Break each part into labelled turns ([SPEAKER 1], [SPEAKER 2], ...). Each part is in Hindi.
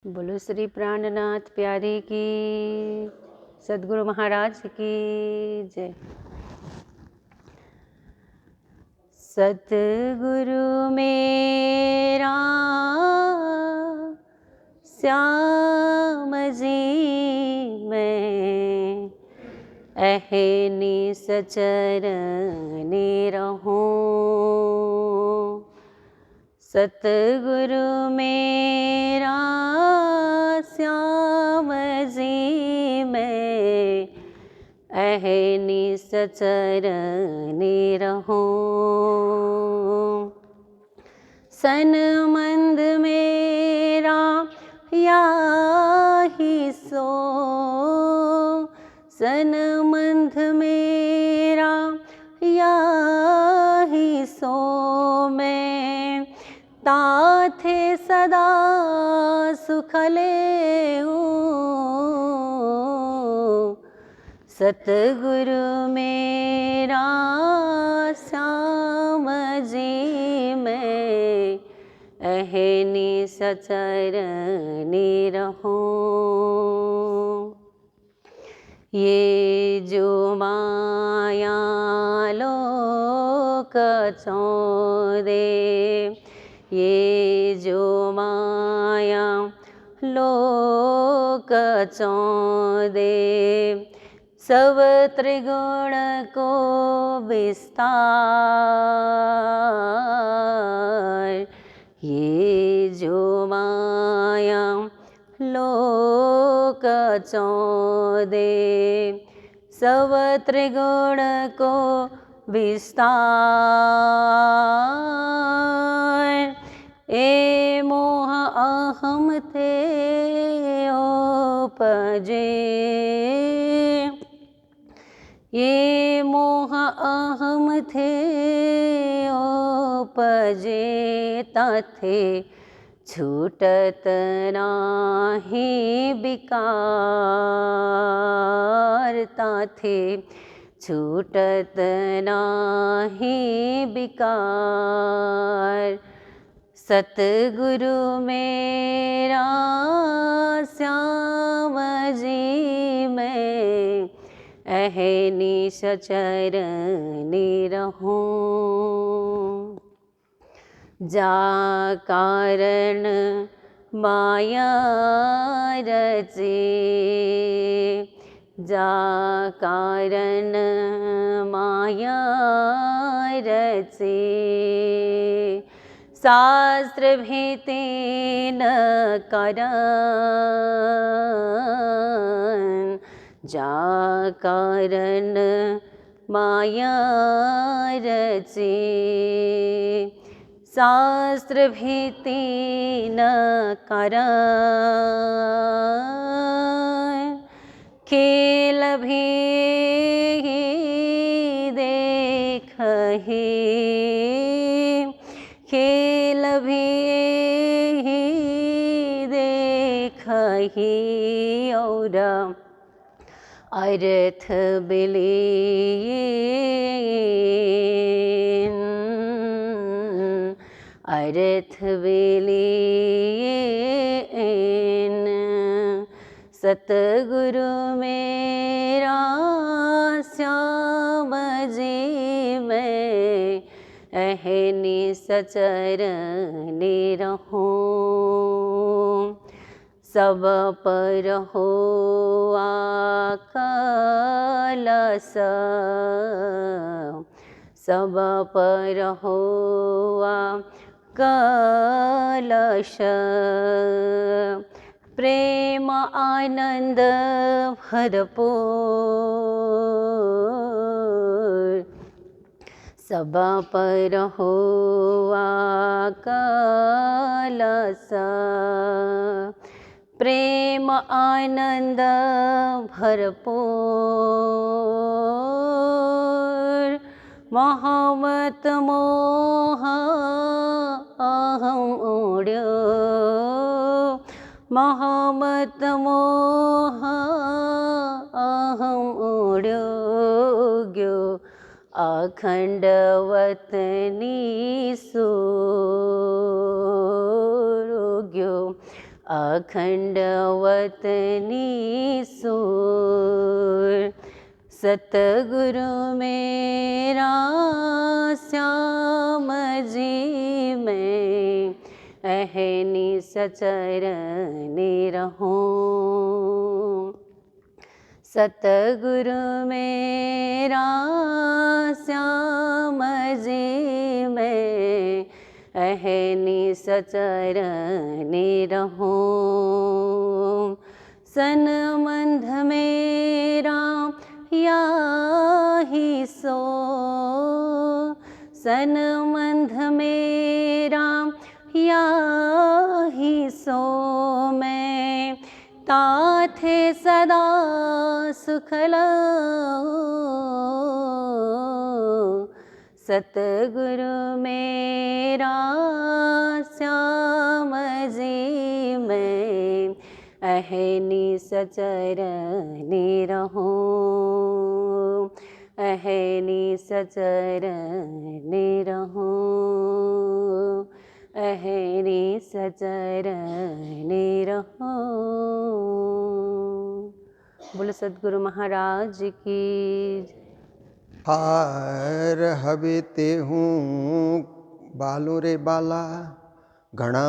[SPEAKER 1] बोलो श्री प्राणनाथ प्यारे की, सद्गुरु महाराज की जय। सतगुरु मेरा श्याम जी मैं अहनि सचरने रहूं। सतगुरु मेरा श्याम जी मैं अहनि सचरने रहूं। सनमंद मेरा याही सो, सनमंद मेरा याही सो मैं ताथे सदा सुख लेऊं। सतगुरु मेरा श्याम जी मैं अहनि सचरने रहूं। ये जो माया लोक चौदे, ये जो माया लोक चौदे सब त्रिगुण को विस्तार। ये जो माया लोक चौदे सब त्रिगुण को विस्तार। ए मोह अहम थे उपजे, ये मोह अहम थे उपजे तथे छूटत नाही विकार। ताथे छूटत नाही विकार। सतगुरु मेरा श्याम जी मैं अहनि सचरने रहूं। जा कारण माया रचे, जा कारण माया रचे शास्त्र भीति न करन। जा कारण माया रचे शास्त्र भीति न करन। खेल भी देखहि, खेल भी देखहि और अर्थ बिलीन। अर्थ बिलीन। सतगुरु मेरा श्याम जी मैं अहनि सचरने रहूं। सब पर हो कलश, सब पर हो कलश प्रेम आनंद भरपूर। सब पर हो कलश प्रेम आनंद भरपूर। मोहमत मोह अहम ओढ़्यो, मोहमत मोह अहम ओढ़्यो ग्यो अखंड वतनी सूर ग्यो अखंड वतनी सूर। सतगुरु मेरा श्याम जी मैं अहनि सचरण रहूं। सतगुरु मेरा श्याम जी मैं अहनि सचरण रहूं। सनमंध मेरा याहि सो। सनमंध मेरा याहि सो मैं ताथे सदा सुख लऊं। सतगुरु मेरा श्याम जी मैं अहनि सचरण रहूं। अहनि सचरण रहूं। अहनि सचरण रहूं। बोलो सद्गुरु महाराज की।
[SPEAKER 2] हार हवे ते हूँ बालों रे बाला, घणा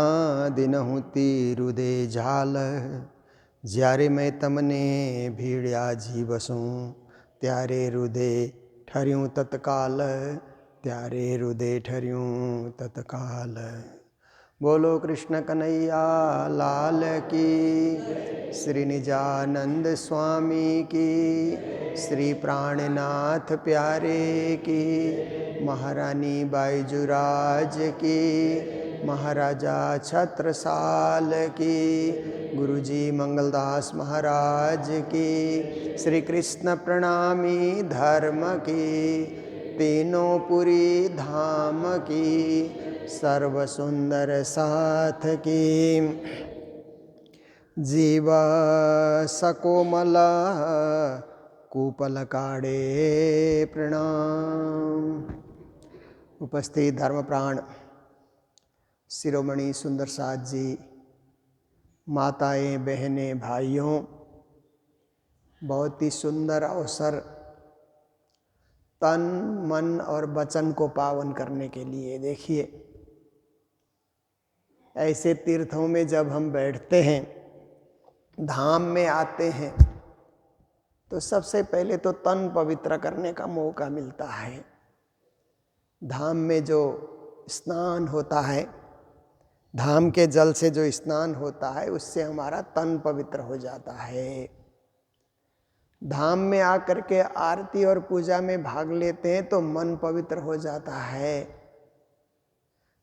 [SPEAKER 2] दिन हूँ तीरु दे झाल। ज्यारे मैं तमने भीड़या जीवसूं, त्यारे रुदे ठरियूं तत्काल। त्यारे रुदे ठरियूं तत्काल। बोलो कृष्ण कन्हैया लाल की, श्री निजानंद स्वामी की, श्री प्राणनाथ प्यारे की, महारानी बाईजुराज की, महाराजा छत्रसाल की, गुरुजी मंगलदास महाराज की, श्री कृष्ण प्रणामी धर्म की, तीनों पुरी धाम की, सर्व सुंदर साथ की। जीव सकोमल कूपल काड़े प्रणाम। उपस्थित धर्मप्राण शिरोमणि सुंदर साथ जी, माताएं, बहनें, भाइयों, बहुत ही सुंदर अवसर तन मन और वचन को पावन करने के लिए। देखिए, ऐसे तीर्थों में जब हम बैठते हैं, धाम में आते हैं, तो सबसे पहले तो तन पवित्र करने का मौका मिलता है। धाम में जो स्नान होता है, धाम के जल से जो स्नान होता है, उससे हमारा तन पवित्र हो जाता है। धाम में आकर के आरती और पूजा में भाग लेते हैं तो मन पवित्र हो जाता है।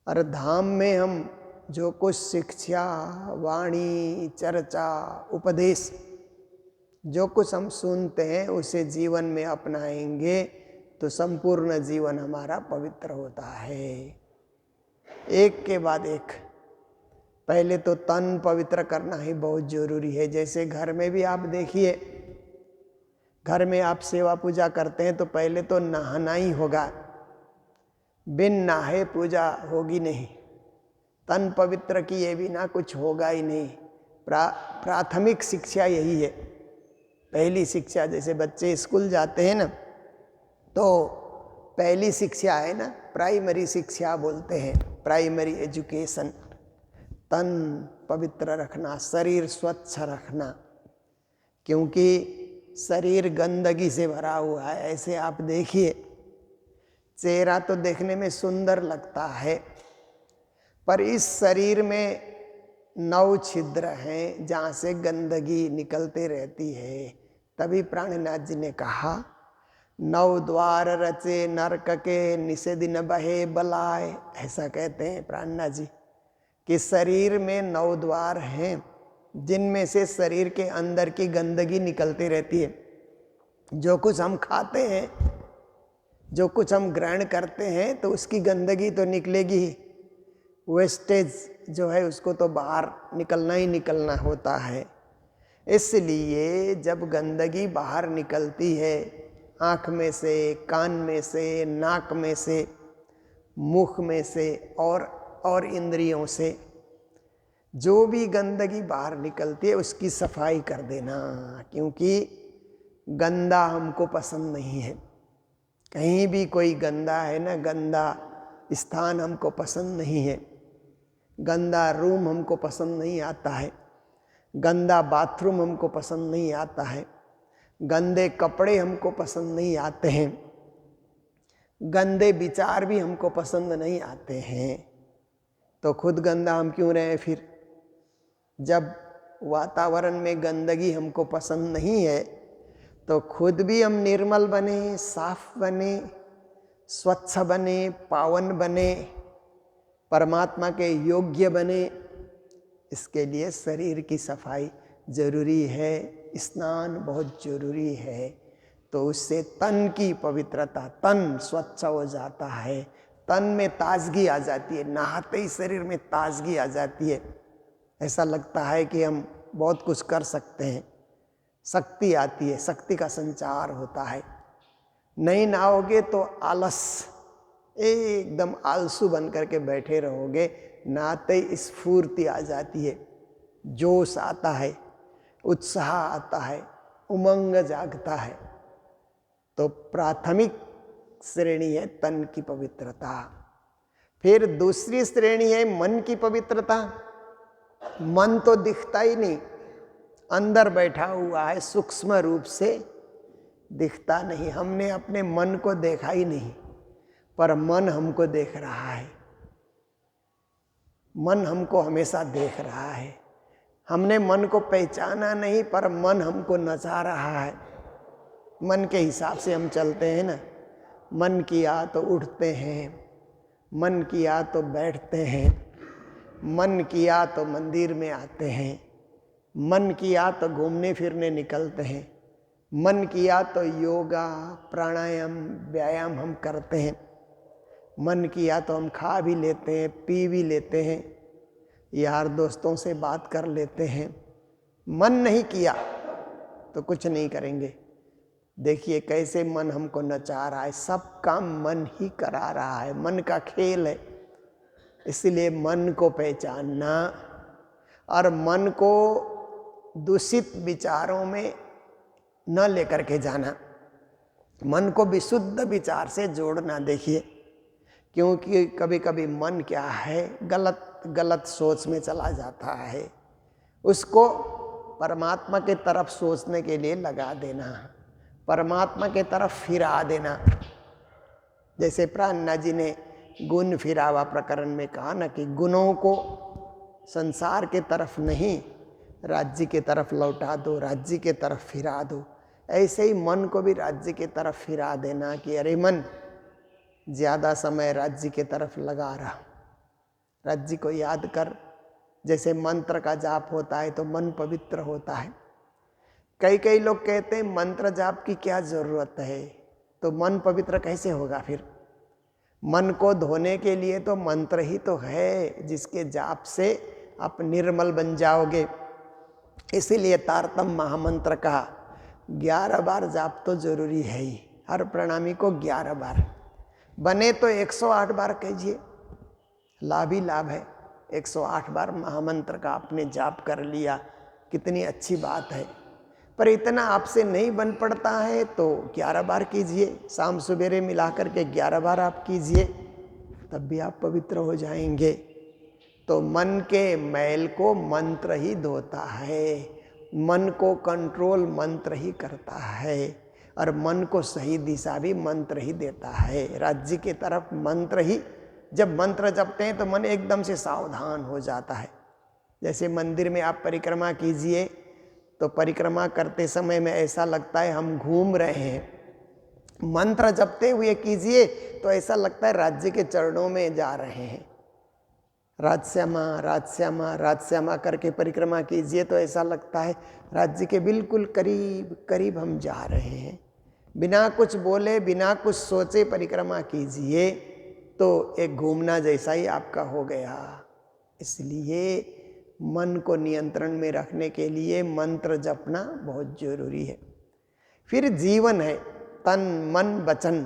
[SPEAKER 2] और धाम में हम जो कुछ शिक्षा, वाणी, चर्चा, उपदेश जो कुछ हम सुनते हैं, उसे जीवन में अपनाएंगे तो संपूर्ण जीवन हमारा पवित्र होता है। एक के बाद एक। पहले तो तन पवित्र करना ही बहुत जरूरी है। जैसे घर में भी आप देखिए, घर में आप सेवा पूजा करते हैं तो पहले तो नहाना ही होगा। बिन नहाए पूजा होगी नहीं। तन पवित्र किए बिना कुछ होगा ही नहीं। प्राथमिक शिक्षा यही है। पहली शिक्षा, जैसे बच्चे स्कूल जाते हैं ना, तो पहली शिक्षा है ना, प्राइमरी शिक्षा बोलते हैं, प्राइमरी एजुकेशन। तन पवित्र रखना, शरीर स्वच्छ रखना, क्योंकि शरीर गंदगी से भरा हुआ है। ऐसे आप देखिए, चेहरा तो देखने में सुंदर लगता है, पर इस शरीर में 9 छिद्र हैं जहाँ से गंदगी निकलते रहती है। तभी प्राणनाथ जी ने कहा, 9 द्वार रचे नरक के, निषेध न बहे बलाए। ऐसा कहते हैं प्राणनाथ जी कि शरीर में 9 द्वार हैं, जिनमें से शरीर के अंदर की गंदगी निकलती रहती है। जो कुछ हम खाते हैं, जो कुछ हम ग्रहण करते हैं, तो उसकी गंदगी तो निकलेगी ही। वेस्टेज जो है उसको तो बाहर निकलना ही निकलना होता है। इसलिए जब गंदगी बाहर निकलती है, आँख में से, कान में से, नाक में से, मुख में से और इंद्रियों से, जो भी गंदगी बाहर निकलती है उसकी सफाई कर देना, क्योंकि गंदा हमको पसंद नहीं है। कहीं भी कोई गंदा है ना, गंदा स्थान हमको पसंद नहीं है। गंदा रूम हमको पसंद नहीं आता है, गंदा बाथरूम हमको पसंद नहीं आता है, गंदे कपड़े हमको पसंद नहीं आते हैं, गंदे विचार भी हमको पसंद नहीं आते हैं। तो खुद गंदा हम क्यों रहे फिर? जब वातावरण में गंदगी हमको पसंद नहीं है तो खुद भी हम निर्मल बने, साफ बने, स्वच्छ बने, पावन बने, परमात्मा के योग्य बने। इसके लिए शरीर की सफाई जरूरी है, स्नान बहुत जरूरी है। तो उससे तन की पवित्रता, तन स्वच्छ हो जाता है, तन में ताजगी आ जाती है, नहाते ही शरीर में ताजगी आ जाती है। ऐसा लगता है कि हम बहुत कुछ कर सकते हैं, शक्ति आती है, शक्ति का संचार होता है। नहीं नहाओगे तो आलस, एकदम आलसू बन करके बैठे रहोगे। नहाते ही स्फूर्ति आ जाती है, जोश आता है, उत्साह आता है, उमंग जागता है। तो प्राथमिक श्रेणी है तन की पवित्रता। फिर दूसरी श्रेणी है मन की पवित्रता। मन तो दिखता ही नहीं, अंदर बैठा हुआ है, सूक्ष्म रूप से दिखता नहीं। हमने अपने मन को देखा ही नहीं, पर मन हमको देख रहा है। मन हमको हमेशा देख रहा है। हमने मन को पहचाना नहीं, पर मन हमको नचा रहा है। मन के हिसाब से हम चलते हैं ना। मन किया तो उठते हैं, मन किया तो बैठते हैं, मन किया तो मंदिर में आते हैं, मन किया तो घूमने फिरने निकलते हैं, मन किया तो योगा प्राणायाम व्यायाम हम करते हैं, मन किया तो हम खा भी लेते हैं, पी भी लेते हैं, यार दोस्तों से बात कर लेते हैं। मन नहीं किया तो कुछ नहीं करेंगे। देखिए कैसे मन हमको नचा रहा है, सब काम मन ही करा रहा है, मन का खेल है। इसलिए मन को पहचानना और मन को दूषित विचारों में न लेकर के जाना, मन को विशुद्ध विचार से जोड़ना। देखिए, क्योंकि कभी कभी मन क्या है, गलत गलत सोच में चला जाता है। उसको परमात्मा के तरफ सोचने के लिए लगा देना, परमात्मा के तरफ फिरा देना। जैसे प्राणनाथ जी ने गुण फिरावा प्रकरण में कहा ना कि गुणों को संसार के तरफ नहीं, राज्य के तरफ लौटा दो, राज्य के तरफ फिरा दो। ऐसे ही मन को भी राज्य के तरफ फिरा देना कि अरे मन ज़्यादा समय राज्य के तरफ लगा रहा, राज्य को याद कर। जैसे मंत्र का जाप होता है तो मन पवित्र होता है। कई लोग कहते हैं मंत्र जाप की क्या ज़रूरत है, तो मन पवित्र कैसे होगा फिर? मन को धोने के लिए तो मंत्र ही तो है, जिसके जाप से आप निर्मल बन जाओगे। इसीलिए तारतम महामंत्र का 11 बार जाप तो जरूरी है ही। हर प्रणामी को 11 बार, बने तो 108 बार कीजिए, लाभ ही लाभ है। 108 बार महामंत्र का आपने जाप कर लिया, कितनी अच्छी बात है। पर इतना आपसे नहीं बन पड़ता है तो 11 बार कीजिए, शाम सवेरे मिला करके 11 बार आप कीजिए, तब भी आप पवित्र हो जाएंगे। तो मन के मैल को मंत्र ही धोता है, मन को कंट्रोल मंत्र ही करता है, और मन को सही दिशा भी मंत्र ही देता है। राज्य की तरफ मंत्र ही, जब मंत्र जपते हैं तो मन एकदम से सावधान हो जाता है। जैसे मंदिर में आप परिक्रमा कीजिए तो परिक्रमा करते समय में ऐसा लगता है हम घूम रहे हैं। मंत्र जपते हुए कीजिए तो ऐसा लगता है राज्य के चरणों में जा रहे हैं। राजश्यामा राजश्यामा राजश्यामा करके परिक्रमा कीजिए तो ऐसा लगता है राज्य के बिल्कुल करीब करीब हम जा रहे हैं। बिना कुछ बोले बिना कुछ सोचे परिक्रमा कीजिए तो एक घूमना जैसा ही आपका हो गया। इसलिए मन को नियंत्रण में रखने के लिए मंत्र जपना बहुत जरूरी है। फिर जीवन है तन मन वचन।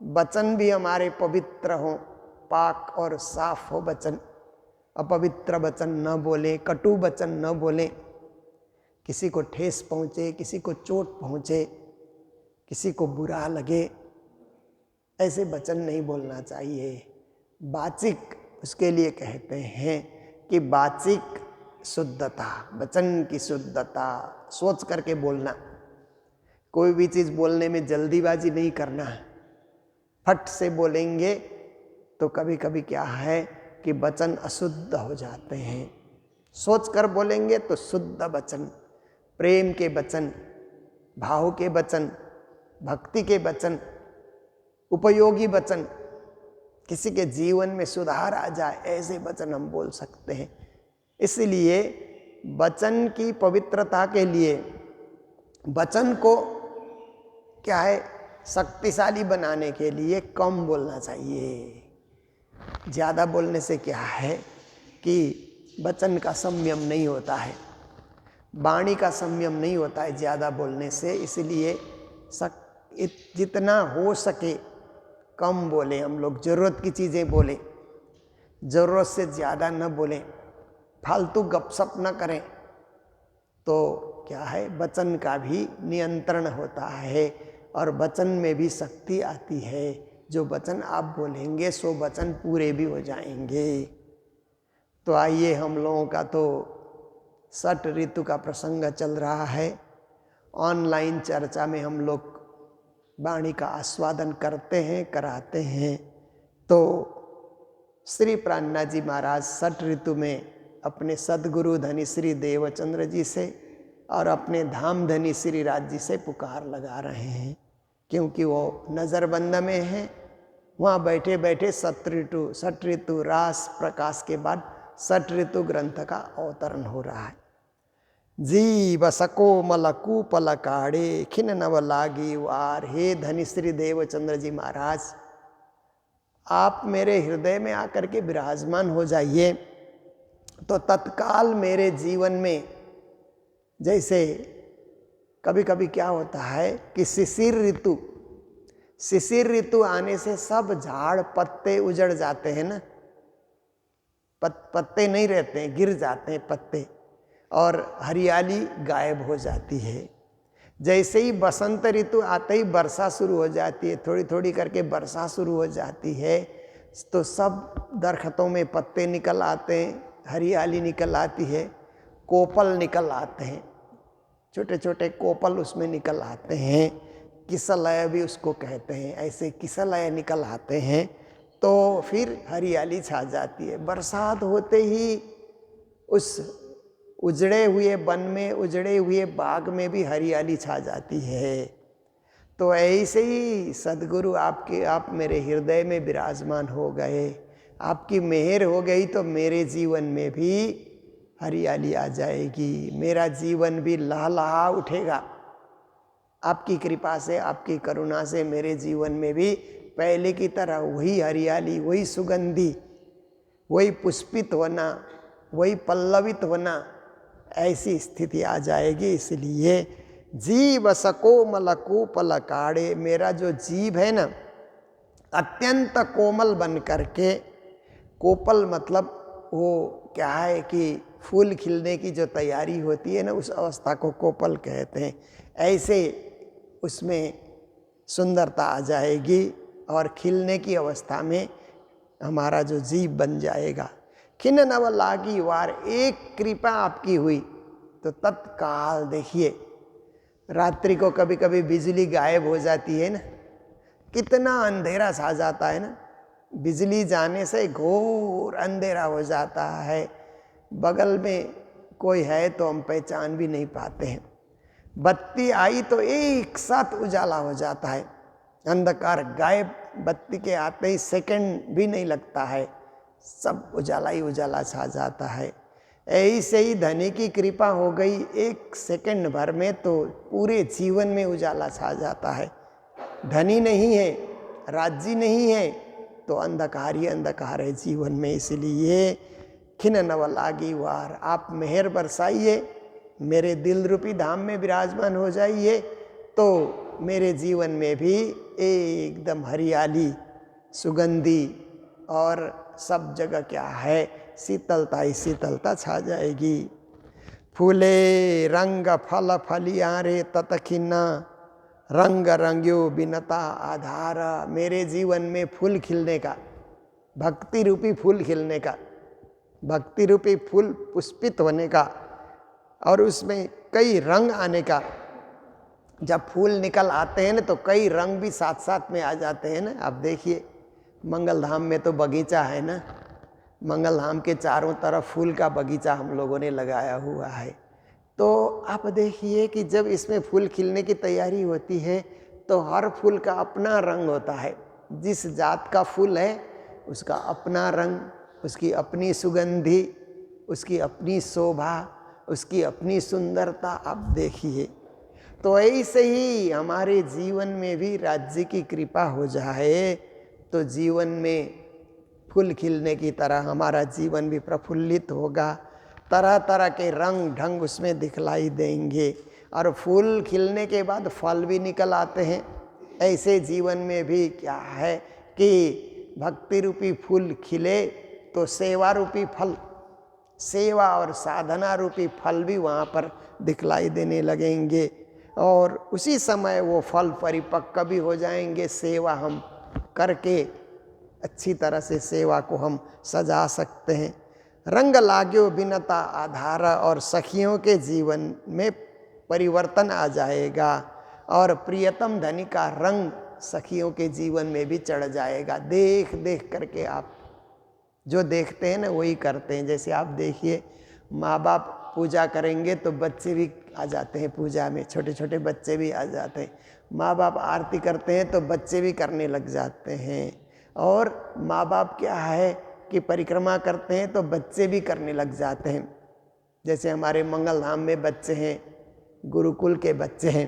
[SPEAKER 2] वचन भी हमारे पवित्र हो, पाक और साफ हो वचन, अपवित्र वचन न बोलें, कटु वचन न बोलें, किसी को ठेस पहुँचे, किसी को चोट पहुँचे, किसी को बुरा लगे, ऐसे वचन नहीं बोलना चाहिए। वाचिक उसके लिए कहते हैं कि वाचिक शुद्धता, वचन की शुद्धता, सोच करके बोलना, कोई भी चीज़ बोलने में जल्दीबाजी नहीं करना। फट से बोलेंगे तो कभी कभी क्या है कि वचन अशुद्ध हो जाते हैं। सोच कर बोलेंगे तो शुद्ध वचन, प्रेम के वचन, भाव के वचन, भक्ति के वचन, उपयोगी वचन, किसी के जीवन में सुधार आ जाए, ऐसे वचन हम बोल सकते हैं। इसलिए वचन की पवित्रता के लिए वचन को क्या है, शक्तिशाली बनाने के लिए कम बोलना चाहिए। ज़्यादा बोलने से क्या है कि वचन का संयम नहीं होता है, वाणी का संयम नहीं होता है ज़्यादा बोलने से। इसलिए जितना हो सके कम बोलें हम लोग, ज़रूरत की चीज़ें बोलें, ज़रूरत से ज़्यादा न बोलें, फालतू गपशप न करें। तो क्या है, वचन का भी नियंत्रण होता है और वचन में भी शक्ति आती है। जो वचन आप बोलेंगे सो वचन पूरे भी हो जाएंगे। तो आइए, हम लोगों का तो षट ऋतु का प्रसंग चल रहा है। ऑनलाइन चर्चा में हम लोग वाणी का आस्वादन करते हैं, कराते हैं। तो श्री प्राणनाथ जी महाराज षट ऋतु में अपने सद्गुरु धनी श्री देवचंद्र जी से और अपने धाम धनी श्री राज जी से पुकार लगा रहे हैं, क्योंकि वो नज़रबंद में हैं। वहाँ बैठे बैठे षट ऋतु रास प्रकाश के बाद षट ऋतु ग्रंथ का अवतरण हो रहा है। जीव सको मलकूपल काड़े खिन नव लागी वार। हे धनी श्री देवचंद्र जी महाराज, आप मेरे हृदय में आकर के विराजमान हो जाइए तो तत्काल मेरे जीवन में, जैसे कभी कभी क्या होता है कि शिशिर ऋतु आने से सब झाड़ पत्ते उजड़ जाते हैं ना, पत्ते नहीं रहते हैं, गिर जाते हैं पत्ते और हरियाली गायब हो जाती है। जैसे ही बसंत ऋतु आते ही वर्षा शुरू हो जाती है, थोड़ी थोड़ी करके वर्षा शुरू हो जाती है, तो सब दरख्तों में पत्ते निकल आते हैं, हरियाली निकल आती है, कोपल निकल आते हैं, छोटे छोटे कोपल उसमें निकल आते हैं, किसलय भी उसको कहते हैं। ऐसे किसलय निकल आते हैं तो फिर हरियाली छा जाती है। बरसात होते ही उस उजड़े हुए वन में, उजड़े हुए बाग में भी हरियाली छा जाती है। तो ऐसे ही सद्गुरु आप मेरे हृदय में विराजमान हो गए, आपकी मेहर हो गई तो मेरे जीवन में भी हरियाली आ जाएगी, मेरा जीवन भी लहलहा उठेगा। आपकी कृपा से, आपकी करुणा से मेरे जीवन में भी पहले की तरह वही हरियाली, वही सुगंधी, वही पुष्पित होना, वही पल्लवित होना, ऐसी स्थिति आ जाएगी। इसलिए जीव सको मलकूपल काड़े, मेरा जो जीव है ना अत्यंत कोमल बन करके, कोपल मतलब वो क्या है कि फूल खिलने की जो तैयारी होती है ना, उस अवस्था को कोपल कहते हैं। ऐसे उसमें सुंदरता आ जाएगी और खिलने की अवस्था में हमारा जो जीव बन जाएगा। खिन नव लागी वार, एक कृपा आपकी हुई तो तत्काल देखिए, रात्रि को कभी कभी बिजली गायब हो जाती है ना, कितना अंधेरा छा जाता है ना, बिजली जाने से घोर अंधेरा हो जाता है, बगल में कोई है तो हम पहचान भी नहीं पाते हैं। बत्ती आई तो एक साथ उजाला हो जाता है, अंधकार गायब, बत्ती के आते ही सेकंड भी नहीं लगता है, सब उजाला ही उजाला छा जाता है। ऐसे ही धनी की कृपा हो गई, एक सेकंड भर में तो पूरे जीवन में उजाला छा जाता है। धनी नहीं है, राज्य नहीं है तो अंधकार ही अंधकार है जीवन में। इसलिए खिन नव लागी वार, आप मेहर बरसाइए, मेरे दिल रूपी धाम में विराजमान हो जाइए तो मेरे जीवन में भी एकदम हरियाली, सुगंधी और सब जगह क्या है शीतलता ही शीतलता छा जाएगी। फूले रंग फल फलिया रे ततखिन्ना, रंग रंग्यो बिनता आधार। मेरे जीवन में फूल खिलने का, भक्ति रूपी फूल खिलने का, भक्ति रूपी फूल पुष्पित होने का और उसमें कई रंग आने का। जब फूल निकल आते हैं ना तो कई रंग भी साथ साथ में आ जाते हैं ना। आप देखिए मंगल धाम में तो बगीचा है ना, मंगल धाम के चारों तरफ फूल का बगीचा हम लोगों ने लगाया हुआ है। तो आप देखिए कि जब इसमें फूल खिलने की तैयारी होती है तो हर फूल का अपना रंग होता है। जिस जात का फूल है उसका अपना रंग, उसकी अपनी सुगंधि, उसकी अपनी शोभा, उसकी अपनी सुंदरता। आप देखिए तो ऐसे ही हमारे जीवन में भी राज्य की कृपा हो जाए तो जीवन में फूल खिलने की तरह हमारा जीवन भी प्रफुल्लित होगा। तरह तरह के रंग ढंग उसमें दिखलाई देंगे और फूल खिलने के बाद फल भी निकल आते हैं। ऐसे जीवन में भी क्या है कि भक्ति रूपी फूल खिले तो सेवा रूपी फल, सेवा और साधना रूपी फल भी वहाँ पर दिखलाई देने लगेंगे और उसी समय वो फल परिपक्व भी हो जाएंगे। सेवा हम करके अच्छी तरह से सेवा को हम सजा सकते हैं। रंग लाग्यो बिनता आधार, और सखियों के जीवन में परिवर्तन आ जाएगा और प्रियतम धनी का रंग सखियों के जीवन में भी चढ़ जाएगा। देख देख करके आप जो देखते हैं ना वही करते हैं। जैसे आप देखिए माँ बाप पूजा करेंगे तो बच्चे भी आ जाते हैं पूजा में, छोटे छोटे बच्चे भी आ जाते हैं। माँ बाप आरती करते हैं तो बच्चे भी करने लग जाते हैं। और माँ बाप क्या है कि परिक्रमा करते हैं तो बच्चे भी करने लग जाते हैं। जैसे हमारे मंगल धाम में बच्चे हैं, गुरुकुल के बच्चे हैं,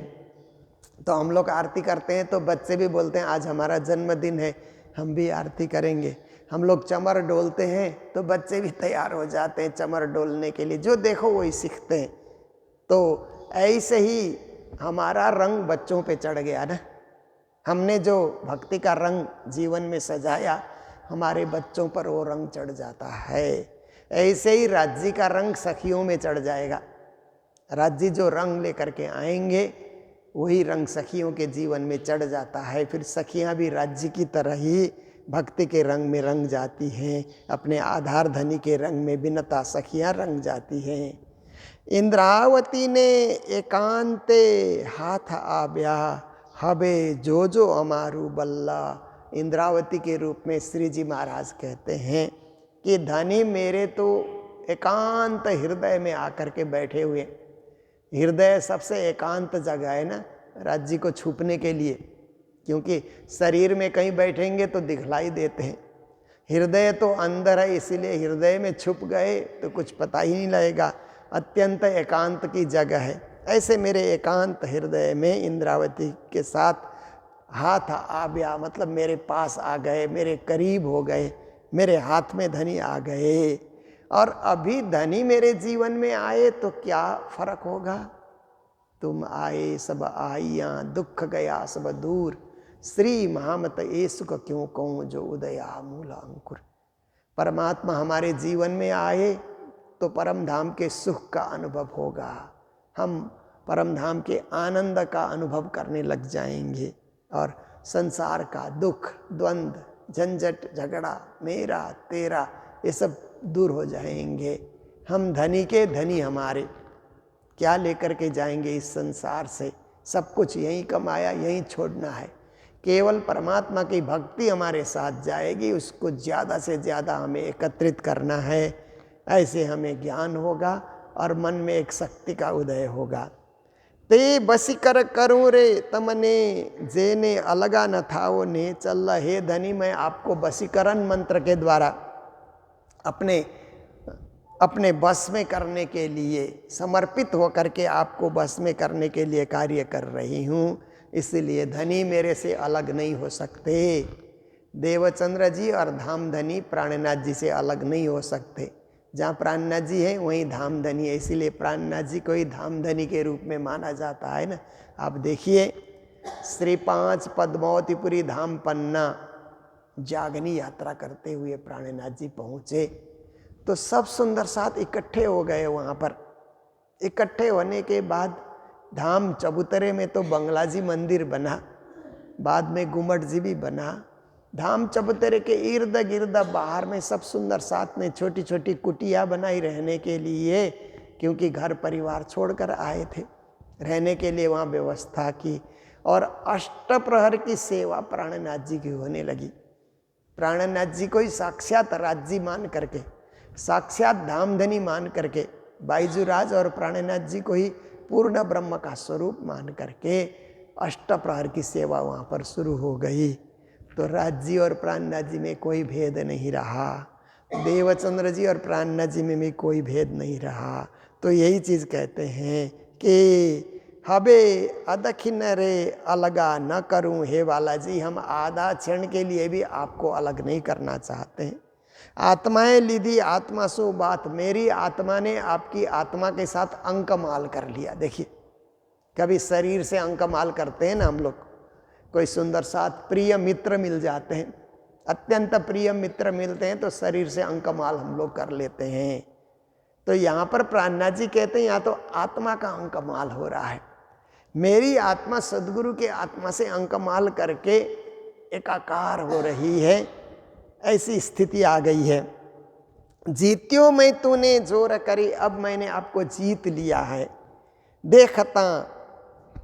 [SPEAKER 2] तो हम लोग आरती करते हैं तो बच्चे भी बोलते हैं आज हमारा जन्मदिन है, हम भी आरती करेंगे। हम लोग चमर डोलते हैं तो बच्चे भी तैयार हो जाते हैं चमर डोलने के लिए। जो देखो वही सीखते हैं। तो ऐसे ही हमारा रंग बच्चों पे चढ़ गया ना। हमने जो भक्ति का रंग जीवन में सजाया हमारे बच्चों पर वो रंग चढ़ जाता है। ऐसे ही राज्य का रंग सखियों में चढ़ जाएगा। राज्य जो रंग लेकर के आएंगे वही रंग सखियों के जीवन में चढ़ जाता है। फिर सखियां भी राज्य की तरह ही भक्ति के रंग में रंग जाती हैं। अपने आधार धनी के रंग में बिनता सखियां रंग जाती हैं। इंद्रावती ने एकांते हाथ आब्या, हबे जो जो अमारू बल्ला। इंद्रावती के रूप में श्री जी महाराज कहते हैं कि धनी मेरे तो एकांत हृदय में आकर के बैठे हुए। हृदय सबसे एकांत जगह है ना राज्य को छुपने के लिए, क्योंकि शरीर में कहीं बैठेंगे तो दिखलाई देते हैं। हृदय तो अंदर है, इसीलिए हृदय में छुप गए तो कुछ पता ही नहीं लगेगा। अत्यंत एकांत की जगह है। ऐसे मेरे एकांत हृदय में इंद्रावती के साथ हाथ आब्या, मतलब मेरे पास आ गए, मेरे करीब हो गए, मेरे हाथ में धनी आ गए। और अभी धनी मेरे जीवन में आए तो क्या फर्क होगा। तुम आए सब आइयाँ, दुख गया सब दूर, श्री महामत ये सुख क्यों कहूँ जो उदया मूल अंकुर। परमात्मा हमारे जीवन में आए तो परम धाम के सुख का अनुभव होगा। हम परम धाम के आनंद का अनुभव करने लग जाएंगे और संसार का दुख, द्वंद्व, झंझट, झगड़ा, मेरा तेरा, ये सब दूर हो जाएंगे। हम धनी के धनी हमारे क्या लेकर के जाएंगे इस संसार से। सब कुछ यहीं कमाया, यहीं छोड़ना है। केवल परमात्मा की भक्ति हमारे साथ जाएगी, उसको ज़्यादा से ज़्यादा हमें एकत्रित करना है। ऐसे हमें ज्ञान होगा और मन में एक शक्ति का उदय होगा। ते बसीकर करूँ रे तमने, जेने अलगा न था वो ने चल। हे धनी मैं आपको वशीकरण मंत्र के द्वारा अपने बस में करने के लिए समर्पित होकर के आपको बस में करने के लिए कार्य कर रही हूँ। इसलिए धनी मेरे से अलग नहीं हो सकते। देवचंद्र जी और धामधनी प्राणनाथ जी से अलग नहीं हो सकते। जहाँ प्राणनाथ जी हैं वहीं धामधनी है, इसीलिए प्राणनाथ जी को ही धामधनी के रूप में माना जाता है ना। आप देखिए श्री 5 पद्मावतीपुरी धाम पन्ना जागनी यात्रा करते हुए प्राणनाथ जी पहुँचे। तो सब सुंदर साथ इकट्ठे हो गए वहाँ पर। इकट्ठे होने के बाद धाम चबूतरे में तो बंगला जी मंदिर बना, बाद में गुम्मट जी भी बना। धाम चबूतरे के इर्द गिर्द बाहर में सब सुंदर साथ में छोटी छोटी कुटिया बनाई रहने के लिए, क्योंकि घर परिवार छोड़कर आए थे, रहने के लिए वहाँ व्यवस्था की। और अष्टप्रहर की सेवा प्राणनाथ जी की होने लगी। प्राणनाथ जी को ही साक्षात राज्य मान करके, साक्षात धामधनी मान करके, बाईजूराज और प्राणनाथ जी को ही पूर्ण ब्रह्म का स्वरूप मान करके अष्टप्रहर की सेवा वहाँ पर शुरू हो गई। तो राज जी और प्राणनाथ जी में कोई भेद नहीं रहा, देवचंद्र जी और प्राणनाथ जी में भी कोई भेद नहीं रहा। तो यही चीज़ कहते हैं कि हबे अदखिन रे अलगा न करूं, हे वाला जी हम आधा क्षण के लिए भी आपको अलग नहीं करना चाहते हैं। आत्माएं लिदी आत्मा सो बात, मेरी आत्मा ने आपकी आत्मा के साथ अंकमाल कर लिया। देखिए, कभी शरीर से अंकमाल करते हैं ना हम लोग, कोई सुंदर साथ प्रिय मित्र मिल जाते हैं, अत्यंत प्रिय मित्र मिलते हैं तो शरीर से अंकमाल हम लोग कर लेते हैं। तो यहाँ पर प्राणनाथ जी कहते हैं यहाँ तो आत्मा का अंकमाल हो रहा है। मेरी आत्मा सदगुरु के आत्मा से अंकमाल करके एकाकार हो रही है, ऐसी स्थिति आ गई है। जीत्यो मैं तूने जोर करी, अब मैंने आपको जीत लिया है। देखता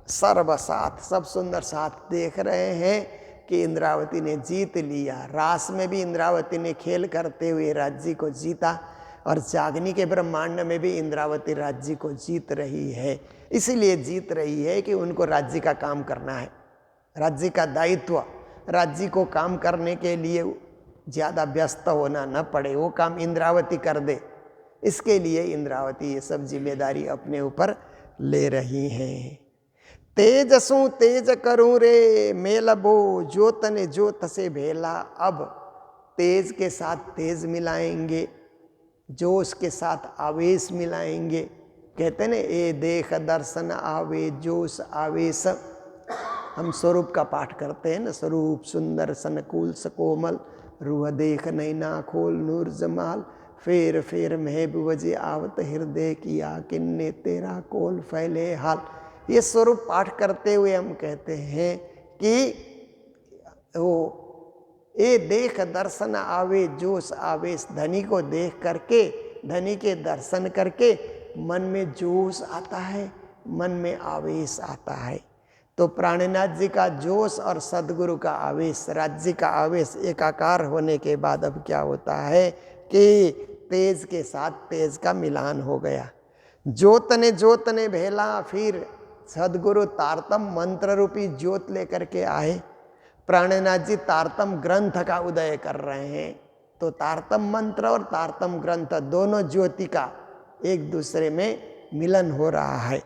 [SPEAKER 2] सर्वसाथ, सब सुंदर साथ देख रहे हैं कि इंद्रावती ने जीत लिया। रास में भी इंद्रावती ने खेल करते हुए राज्य को जीता, और जागनी के ब्रह्मांड में भी इंद्रावती राज्य को जीत रही है। इसीलिए जीत रही है कि उनको राज्य का काम करना है, राज्य का दायित्व, राज्य को काम करने के लिए ज़्यादा व्यस्त होना न पड़े, वो काम इंद्रावती कर दे, इसके लिए इंद्रावती ये सब जिम्मेदारी अपने ऊपर ले रही हैं। तेजसू तेज करूं रे मेलबो, ज्योत ने ज्योत से भेला। अब तेज के साथ तेज मिलाएंगे, जोश के साथ आवेश मिलाएंगे। कहते हैं ना, ए देख दर्शन आवे जोश आवेश। हम स्वरूप का पाठ करते हैं ना, स्वरूप सुंदर सनकूल सकोमल, रूह देख नैना खोल नूर जमाल, फेर फेर महबूब बजे आवत हृदय किया किन्ने तेरा कोल फैले हाल। ये स्वरूप पाठ करते हुए हम कहते हैं कि वो ए देख दर्शन आवे जोश आवेश, धनी को देख करके, धनी के दर्शन करके मन में जोश आता है, मन में आवेश आता है। तो प्राणनाथ जी का जोश और सदगुरु का आवेश, राज्य का आवेश एकाकार होने के बाद अब क्या होता है कि तेज के साथ तेज का मिलान हो गया। ज्योत ने भेला, फिर सदगुरु तारतम मंत्र रूपी ज्योत लेकर के आए। प्राणनाथ जी तारतम ग्रंथ का उदय कर रहे हैं। तो तारतम मंत्र और तारतम ग्रंथ दोनों ज्योति का एक दूसरे में मिलन हो रहा है।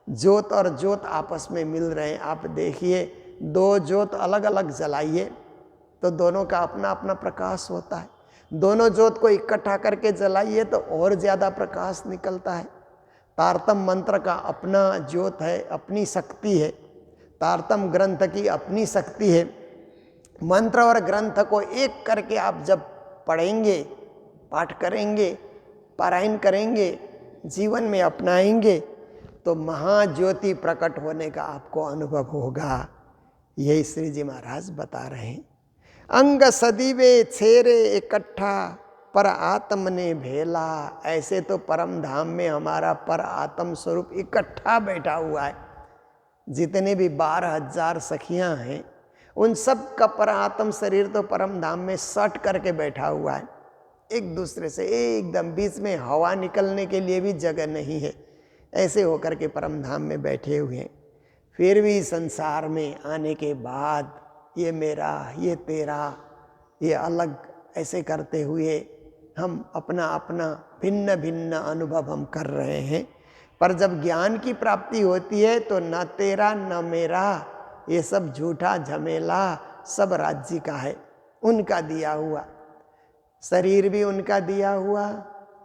[SPEAKER 2] ज्योत और ज्योत आपस में मिल रहे हैं। आप देखिए, दो ज्योत अलग अलग जलाइए तो दोनों का अपना अपना प्रकाश होता है। दोनों ज्योत को इकट्ठा करके जलाइए तो और ज़्यादा प्रकाश निकलता है। तारतम मंत्र का अपना ज्योत है, अपनी शक्ति है। तारतम ग्रंथ की अपनी शक्ति है। मंत्र और ग्रंथ को एक करके आप जब पढ़ेंगे, पाठ करेंगे, पारायण करेंगे, जीवन में अपनाएंगे तो महाज्योति प्रकट होने का आपको अनुभव होगा। यही श्री जी महाराज बता रहे हैं। अंग सदीवे छेरे इकट्ठा, पर आत्म ने भेला। ऐसे तो परम धाम में हमारा पर आत्म स्वरूप इकट्ठा बैठा हुआ है। जितने भी 12,000 सखियां हैं, उन सब का पर आत्म शरीर तो परम धाम में सट करके बैठा हुआ है, एक दूसरे से एकदम। बीच में हवा निकलने के लिए भी जगह नहीं है। ऐसे होकर के परम धाम में बैठे हुए हैं। फिर भी संसार में आने के बाद ये मेरा, ये तेरा, ये अलग, ऐसे करते हुए हम अपना अपना भिन्न भिन्न अनुभव हम कर रहे हैं। पर जब ज्ञान की प्राप्ति होती है तो न तेरा न मेरा, ये सब झूठा झमेला सब राज्य का है, उनका दिया हुआ। शरीर भी उनका दिया हुआ,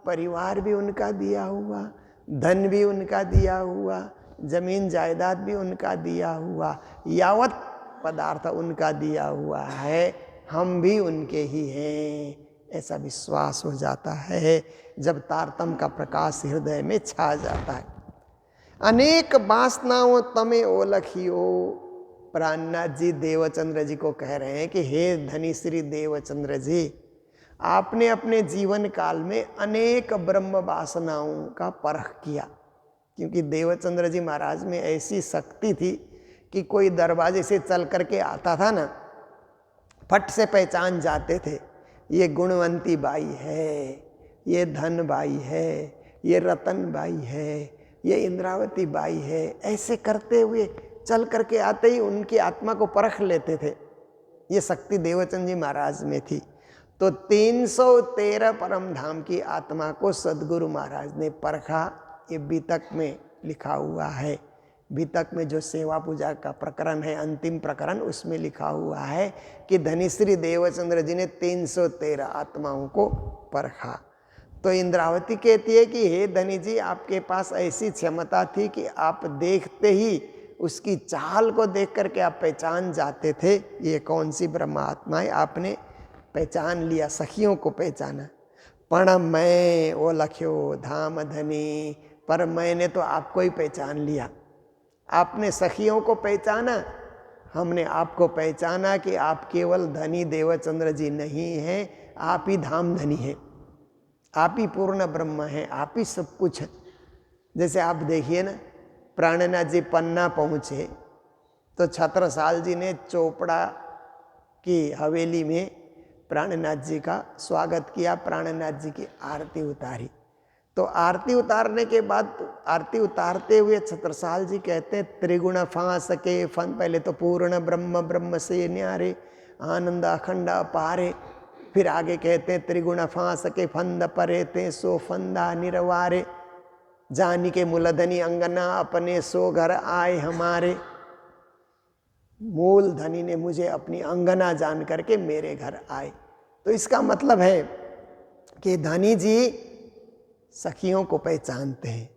[SPEAKER 2] परिवार भी उनका दिया हुआ, धन भी उनका दिया हुआ, जमीन जायदाद भी उनका दिया हुआ, यावत पदार्थ उनका दिया हुआ है। हम भी उनके ही हैं। ऐसा विश्वास हो जाता है जब तारतम का प्रकाश हृदय में छा जाता है। अनेक वासनाओं तमे ओलखियो, प्राणनाथ जी देवचंद्र जी को कह रहे हैं कि हे धनी श्री देवचंद्र जी, आपने अपने जीवन काल में अनेक ब्रह्म वासनाओं का परख किया। क्योंकि देवचंद्र जी महाराज में ऐसी शक्ति थी कि कोई दरवाजे से चल करके आता था ना, फट से पहचान जाते थे, ये गुणवंती बाई है, ये धन बाई है, ये रतन बाई है, ये इंद्रावती बाई है। ऐसे करते हुए चल करके आते ही उनकी आत्मा को परख लेते थे। ये शक्ति देवचंद जी महाराज में थी। तो 313 परम धाम की आत्मा को सदगुरु महाराज ने परखा। ये बीतक में लिखा हुआ है। बीतक में जो सेवा पूजा का प्रकरण है, अंतिम प्रकरण, उसमें लिखा हुआ है कि धनिश्री देवचंद्र जी ने 313 आत्माओं को परखा। तो इंद्रावती कहती है कि हे धनी जी, आपके पास ऐसी क्षमता थी कि आप देखते ही उसकी चाल को देख करके आप पहचान जाते थे ये कौन सी ब्रह्मात्मा है। आपने पहचान लिया, सखियों को पहचाना। पण मैं ओ लख्यो धाम धनी, पर मैंने तो आपको ही पहचान लिया। आपने सखियों को पहचाना, हमने आपको पहचाना कि आप केवल धनी देवचंद्र जी नहीं हैं, आप ही धाम धनी हैं, आप ही पूर्ण ब्रह्म हैं, आप ही सब कुछ है। जैसे आप देखिए ना, प्राणनाथ जी पन्ना पहुँचे तो छत्रसाल जी ने चोपड़ा की हवेली में प्राणनाथ जी का स्वागत किया, प्राणनाथ जी की आरती उतारी। तो आरती उतारने के बाद, आरती उतारते हुए छत्रसाल जी कहते हैं त्रिगुण फांस के फन, पहले तो पूर्ण ब्रह्म ब्रह्म से न्यारे, आनंद अखंड अपारे। फिर आगे कहते हैं त्रिगुण फांस के फंद परे ते सो फंदा निरवारे, जानी के मूलधनी अंगना अपने सो घर आए हमारे। मूल धनी ने मुझे अपनी अंगना जान करके मेरे घर आए। तो इसका मतलब है कि धनी जी सखियों को पहचानते हैं,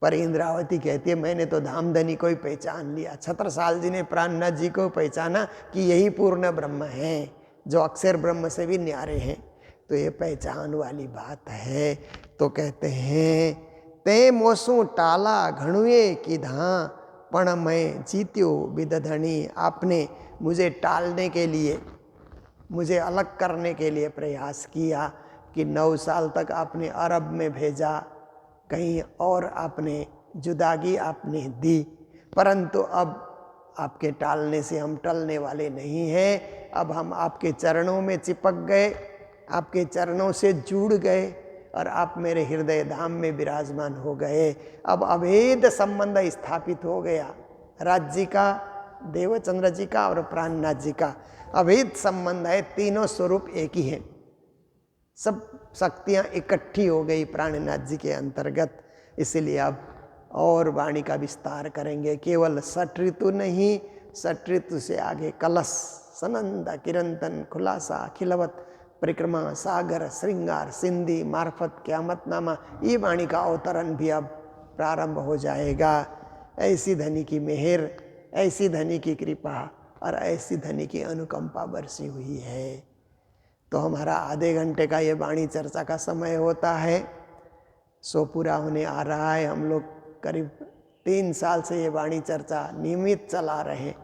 [SPEAKER 2] पर इंद्रावती कहती है मैंने तो धामधनी को ही पहचान लिया। छत्रसाल जी ने प्राणनाथ जी को पहचाना कि यही पूर्ण ब्रह्म हैं, जो अक्षर ब्रह्म से भी न्यारे हैं। तो ये पहचान वाली बात है। तो कहते हैं ते मोसू टाला घणुए की धां, पण मैं जीत्यो विदधनी। आपने मुझे टालने के लिए, मुझे अलग करने के लिए प्रयास किया कि 9 साल तक आपने अरब में भेजा, कहीं और आपने जुदागी आपने दी, परंतु अब आपके टालने से हम टलने वाले नहीं हैं। अब हम आपके चरणों में चिपक गए, आपके चरणों से जुड़ गए और आप मेरे हृदय धाम में विराजमान हो गए। अब अभेद संबंध स्थापित हो गया। राज्य का, देवचंद्र जी का और प्राणनाथ जी का अभेद संबंध है। तीनों स्वरूप एक ही हैं। सब शक्तियाँ इकट्ठी हो गई प्राणनाथ जी के अंतर्गत। इसलिए अब और वाणी का विस्तार करेंगे। केवल षट ऋतु नहीं, षट ऋतु से आगे कलश, सनंद, किरंतन, खुलासा, खिलवत, परिक्रमा, सागर, श्रृंगार, सिंधी, मार्फत, क्यामतनामा, ये वाणी का अवतरण भी अब प्रारंभ हो जाएगा। ऐसी धनी की मेहर, ऐसी धनी की कृपा और ऐसी धनी की अनुकंपा बरसी हुई है। तो हमारा आधे घंटे का ये वाणी चर्चा का समय होता है, सो पूरा होने आ रहा है। हम लोग करीब 3 साल से ये वाणी चर्चा नियमित चला रहे हैं।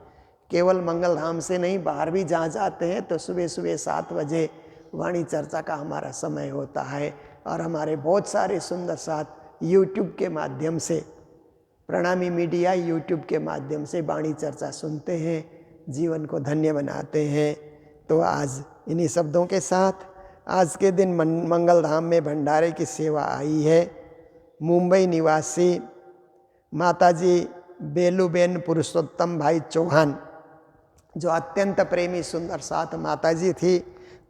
[SPEAKER 2] केवल मंगल धाम से नहीं, बाहर भी जहाँ जाते हैं तो सुबह सुबह 7 बजे वाणी चर्चा का हमारा समय होता है। और हमारे बहुत सारे सुंदर साथ यूट्यूब के माध्यम से, प्रणामी मीडिया यूट्यूब के माध्यम से वाणी चर्चा सुनते हैं, जीवन को धन्य बनाते हैं। तो आज इन्हीं शब्दों के साथ आज के दिन मंगल धाम में भंडारे की सेवा आई है। मुंबई निवासी माताजी बेलूबेन पुरुषोत्तम भाई चौहान, जो अत्यंत प्रेमी सुंदर साथ माताजी थी।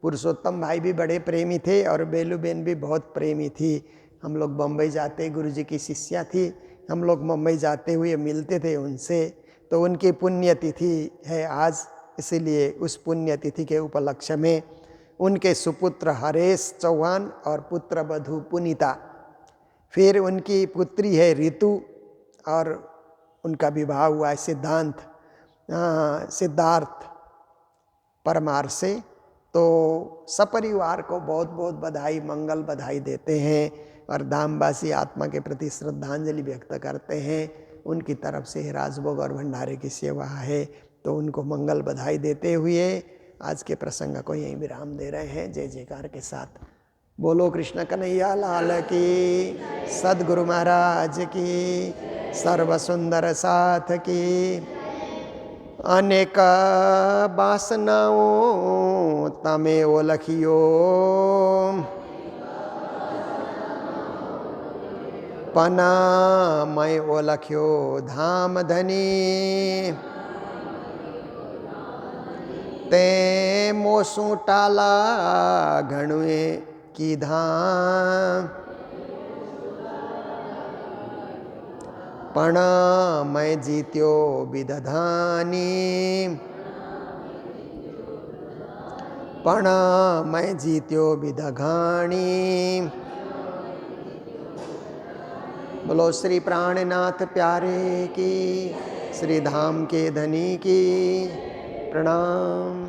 [SPEAKER 2] पुरुषोत्तम भाई भी बड़े प्रेमी थे और बेलूबेन भी बहुत प्रेमी थी। हम लोग बम्बई जाते, गुरुजी की शिष्या थी, हम लोग मुंबई जाते हुए मिलते थे उनसे। तो उनकी पुण्यतिथि है आज, इसीलिए उस पुण्यतिथि के उपलक्ष्य में उनके सुपुत्र हरेश चौहान और पुत्र वधू पुनीता, फिर उनकी पुत्री है ऋतु और उनका विवाह हुआ है सिद्धार्थ परमार से। तो सपरिवार को बहुत बहुत बधाई, मंगल बधाई देते हैं और धामवासी आत्मा के प्रति श्रद्धांजलि व्यक्त करते हैं। उनकी तरफ से राजभोग और भंडारे की सेवा है, तो उनको मंगल बधाई देते हुए आज के प्रसंग को यहीं विराम दे रहे हैं। जय जयकार के साथ बोलो कृष्ण कन्हैया लाल की, सद्गुरु महाराज की, सर्व सुंदर साथ की। अनेक वासनाओं तमे ओलखियो, पना मैं ओलख्यो धाम धनी। ते मोसू टाला घणुए की धाम, पण मैं जीत्यो विदधानी। पण मैं जीत्यो विदघाणी। बोलो श्री प्राणनाथ प्यारे की, श्री धाम के धनी की। प्रणाम।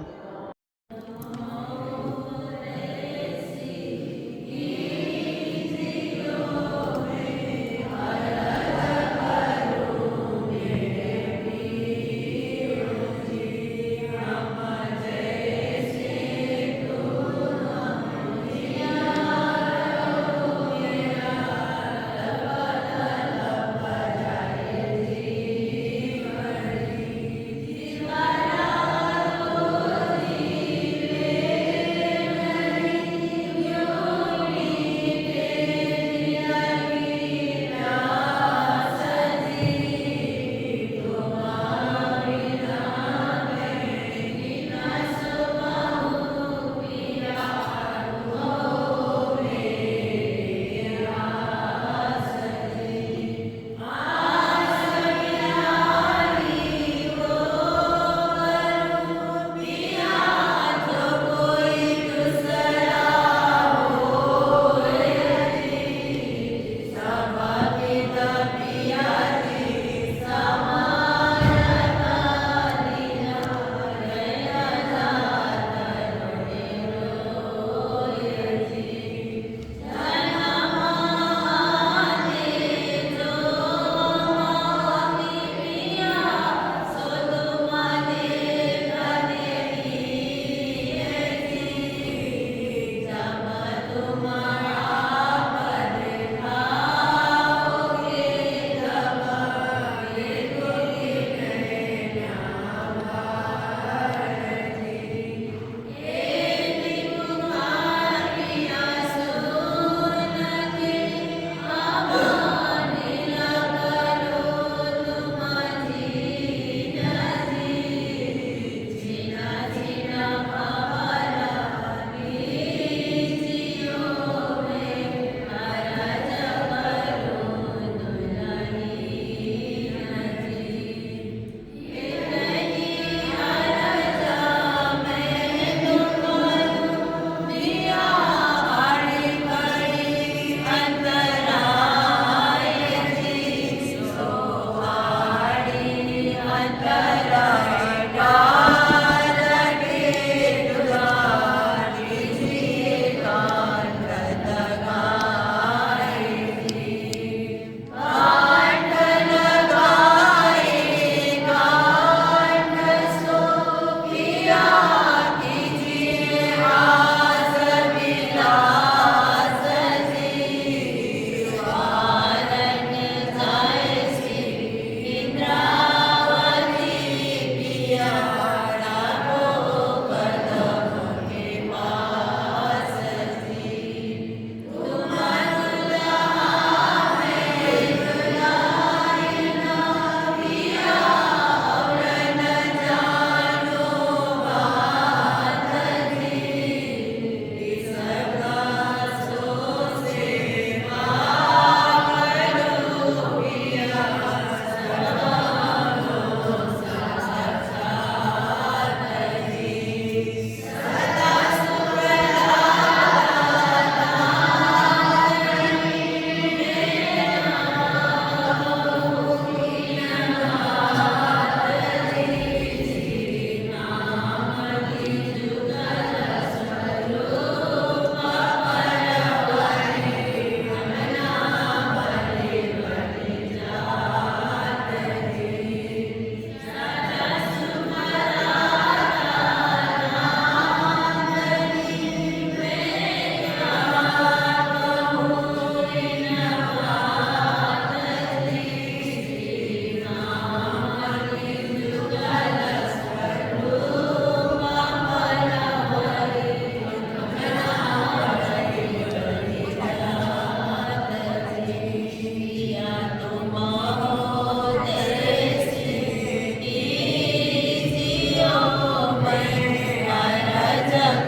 [SPEAKER 3] जप